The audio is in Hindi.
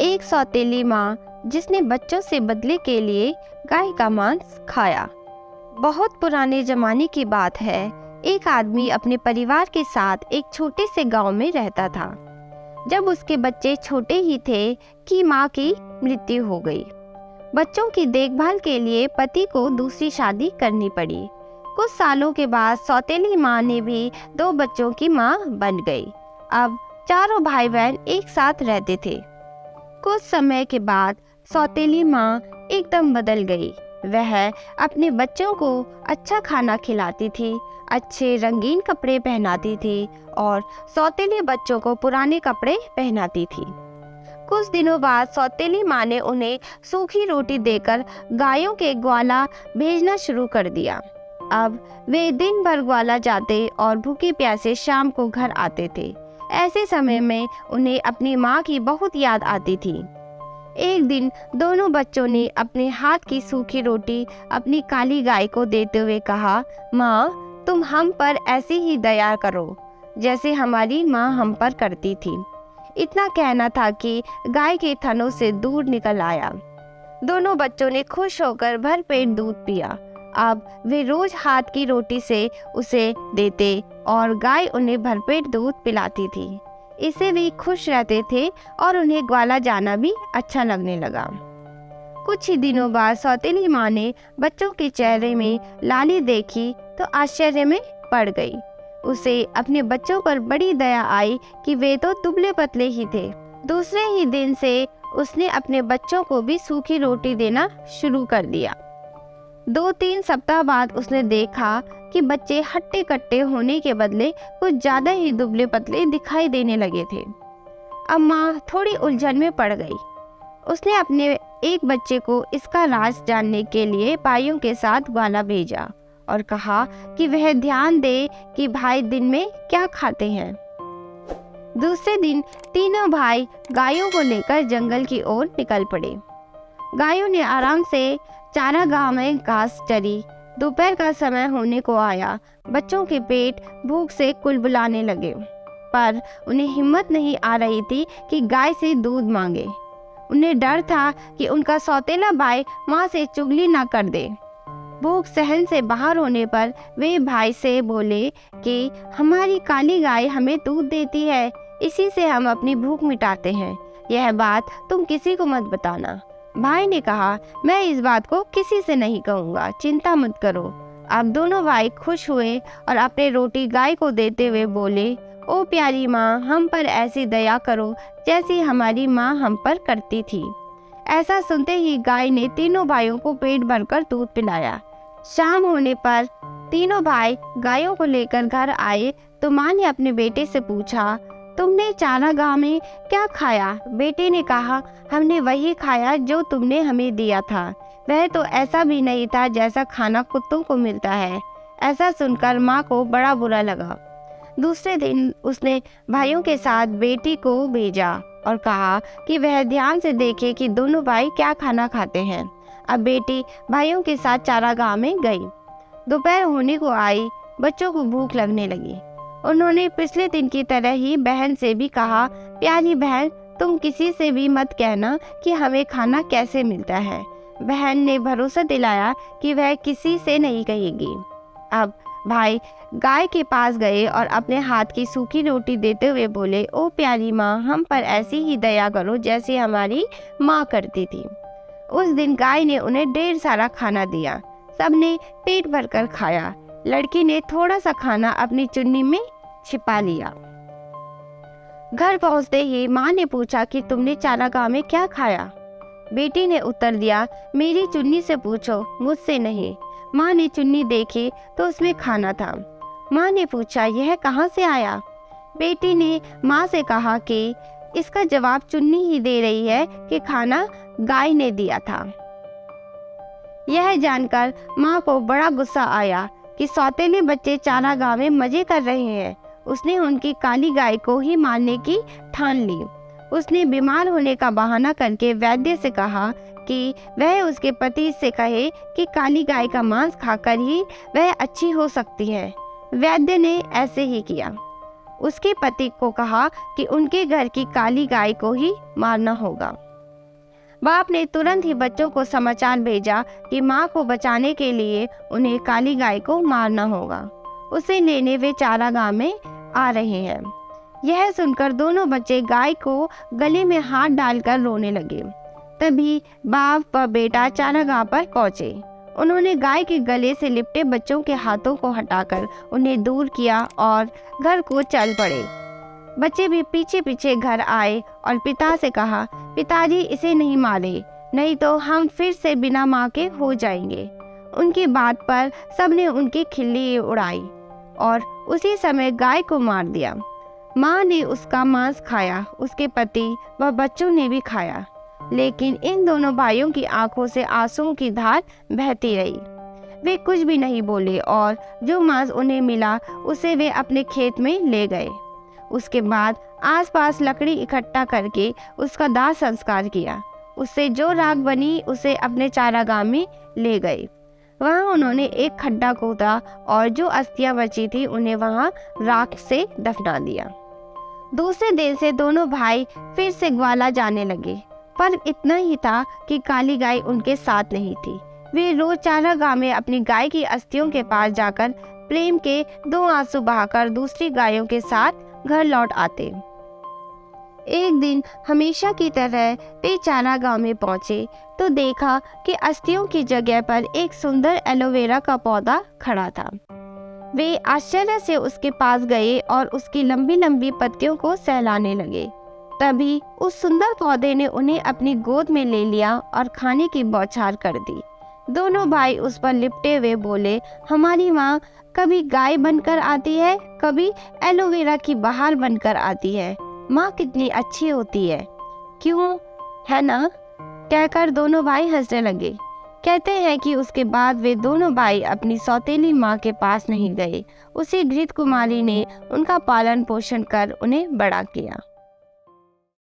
एक सौतेली माँ जिसने बच्चों से बदले के लिए गाय का मांस खाया। बहुत पुराने जमाने की बात है। एक आदमी अपने परिवार के साथ एक छोटे से गांव में रहता था। जब उसके बच्चे छोटे ही थे कि माँ की मृत्यु हो गई। बच्चों की देखभाल के लिए पति को दूसरी शादी करनी पड़ी। कुछ सालों के बाद सौतेली माँ ने भी 2 बच्चों की माँ बन गई। अब चारों भाई बहन एक साथ रहते थे। कुछ समय के बाद सौतेली माँ एकदम बदल गई। वह अपने बच्चों को अच्छा खाना खिलाती थी, अच्छे रंगीन कपड़े पहनाती थी और सौतेले बच्चों को पुराने कपड़े पहनाती थी। कुछ दिनों बाद सौतेली माँ ने उन्हें सूखी रोटी देकर गायों के ग्वाला भेजना शुरू कर दिया। अब वे दिन भर ग्वाला जाते और भूखे प्यासे शाम को घर आते थे। ऐसे समय में उन्हें अपनी माँ की बहुत याद आती थी। एक दिन दोनों बच्चों ने अपने हाथ की सूखी रोटी अपनी काली गाय को देते हुए कहा, माँ, तुम हम पर ऐसी ही दया करो जैसे हमारी माँ हम पर करती थी। इतना कहना था कि गाय के थनों से दूध निकल आया। दोनों बच्चों ने खुश होकर भरपेट दूध पिया। अब वे रोज हाथ की रोटी से उसे देते और गाय उन्हें भरपेट दूध पिलाती थी। इससे वे खुश रहते थे और उन्हें ग्वाला जाना भी अच्छा लगने लगा। कुछ ही दिनों बाद सौतेली माँ ने बच्चों के चेहरे में लाली देखी तो आश्चर्य में पड़ गई। उसे अपने बच्चों पर बड़ी दया आई कि वे तो दुबले पतले ही थे। दूसरे ही दिन से उसने अपने बच्चों को भी सूखी रोटी देना शुरू कर दिया। 2-3 सप्ताह बाद उसने देखा कि बच्चे हट्टे कट्टे होने के बदले कुछ ज्यादा ही दुबले पतले दिखाई देने लगे थे। अब माँ थोड़ी उलझन में पड़ गई। उसने अपने एक बच्चे को इसका राज जानने के लिए भाइयों के साथ ग्वाला भेजा और कहा कि वह ध्यान दे कि भाई दिन में क्या खाते हैं। दूसरे दिन तीनों भाई गायों को लेकर जंगल की ओर निकल पड़े। गायों ने आराम से चारागाह में घास चरी। दोपहर का समय होने को आया। बच्चों के पेट भूख से कुलबुलाने लगे, पर उन्हें हिम्मत नहीं आ रही थी कि गाय से दूध मांगे। उन्हें डर था कि उनका सौतेला भाई माँ से चुगली न कर दे। भूख सहन से बाहर होने पर वे भाई से बोले कि हमारी काली गाय हमें दूध देती है, इसी से हम अपनी भूख मिटाते हैं। यह बात तुम किसी को मत बताना। भाई ने कहा, मैं इस बात को किसी से नहीं कहूँगा, चिंता मत करो। अब दोनों भाई खुश हुए और अपने रोटी गाय को देते हुए बोले, ओ प्यारी माँ, हम पर ऐसी दया करो जैसी हमारी माँ हम पर करती थी। ऐसा सुनते ही गाय ने तीनों भाइयों को पेट भरकर दूध पिलाया। शाम होने पर तीनों भाई गायों को लेकर घर आए तो माँ ने अपने बेटे से पूछा, तुमने चारागाह में क्या खाया? बेटे ने कहा, हमने वही खाया जो तुमने हमें दिया था। वह तो ऐसा भी नहीं था जैसा खाना कुत्तों को मिलता है। ऐसा सुनकर माँ को बड़ा बुरा लगा। दूसरे दिन उसने भाइयों के साथ बेटी को भेजा और कहा कि वह ध्यान से देखे कि दोनों भाई क्या खाना खाते हैं। अब बेटी भाइयों के साथ चारागाह में गई। दोपहर होने को आई। बच्चों को भूख लगने लगी। उन्होंने पिछले दिन की तरह ही बहन से भी कहा, प्यारी बहन, तुम किसी से भी मत कहना कि हमें खाना कैसे मिलता है। बहन ने भरोसा दिलाया कि वह किसी से नहीं कहेगी। अब भाई गाय के पास गए और अपने हाथ की सूखी रोटी देते हुए बोले, ओ प्यारी माँ, हम पर ऐसी ही दया करो जैसे हमारी माँ करती थी। उस दिन गाय ने उन्हें ढेर सारा खाना दिया। सबने पेट भरकर खाया। लड़की ने थोड़ा सा खाना अपनी चुन्नी में छिपा लिया। घर पहुंचते ही माँ ने पूछा कि तुमने चारागाह में क्या खाया? बेटी ने उत्तर दिया, मेरी चुन्नी से पूछो, मुझसे नहीं। माँ ने चुन्नी देखी तो उसमें खाना था। माँ ने पूछा, यह कहाँ से आया? बेटी ने माँ से कहा कि इसका जवाब चुन्नी ही दे रही है कि खाना गाय ने दिया था। यह जानकर माँ को बड़ा गुस्सा आया कि सौतेले बच्चे चारागाह में मजे कर रहे हैं। उसने उनकी काली गाय को ही मारने की ठान ली। उसने बीमार होने का बहाना करके वैद्य से कहा कि वह उसके पति से कहे कि काली गाय का मांस खाकर ही वह अच्छी हो सकती है। वैद्य ने ऐसे ही किया। उसके पति को कहा कि उनके घर की काली गाय को ही मारना होगा। बाप ने तुरंत ही बच्चों को समाचार भेजा कि माँ को बचाने के लिए उन्हें काली गाय को मारना होगा। उसे लेने वे चारागाह में आ रहे हैं। यह सुनकर दोनों बच्चे गाय को गले में हाथ डालकर रोने लगे। तभी बाप व बेटा चारागाह पर पहुंचे। उन्होंने गाय के गले से लिपटे बच्चों के हाथों को हटाकर उन्हें दूर किया और घर को चल पड़े। बच्चे भी पीछे पीछे घर आए और पिता से कहा, पिताजी इसे नहीं मारे, नहीं तो हम फिर से बिना माँ के हो जाएंगे। उनकी बात पर सबने उनकी खिल्ली उड़ाई और उसी समय गाय को मार दिया। माँ ने उसका मांस खाया, उसके पति व बच्चों ने भी खाया, लेकिन इन दोनों भाइयों की आंखों से आंसुओं की धार बहती रही। वे कुछ भी नहीं बोले और जो मांस उन्हें मिला उसे वे अपने खेत में ले गए। उसके बाद आसपास लकड़ी इकट्ठा करके उसका दाह संस्कार किया। उससे जो राख बनी उसे अपने चारागाह में ले गए। वहाँ उन्होंने एक खड्डा खोदा और जो अस्थियां बची थी उन्हें वहाँ राख से दफना दिया। दूसरे दिन से दोनों भाई फिर से ग्वाला जाने लगे, पर इतना ही था कि काली गाय उनके साथ नहीं थी। वे रोज चारागाह में अपनी गाय की अस्थियों के पास जाकर प्रेम के 2 आंसू बहाकर दूसरी गायों के साथ घर लौट आते। एक दिन हमेशा की तरह वे चारागाह में पहुंचे तो देखा कि अस्थियों की जगह पर एक सुंदर एलोवेरा का पौधा खड़ा था। वे आश्चर्य से उसके पास गए और उसकी लंबी लंबी पत्तियों को सहलाने लगे। तभी उस सुंदर पौधे ने उन्हें अपनी गोद में ले लिया और खाने की बौछार कर दी। दोनों भाई उस पर लिपटे हुए बोले, हमारी माँ कभी गाय बनकर आती है, कभी एलोवेरा की बहार बनकर आती है। माँ कितनी अच्छी होती है, क्यों है ना? कहकर दोनों भाई हंसने लगे। कहते हैं कि उसके बाद वे दोनों भाई अपनी सौतेली माँ के पास नहीं गए। उसी घृत कुमारी ने उनका पालन पोषण कर उन्हें बड़ा किया।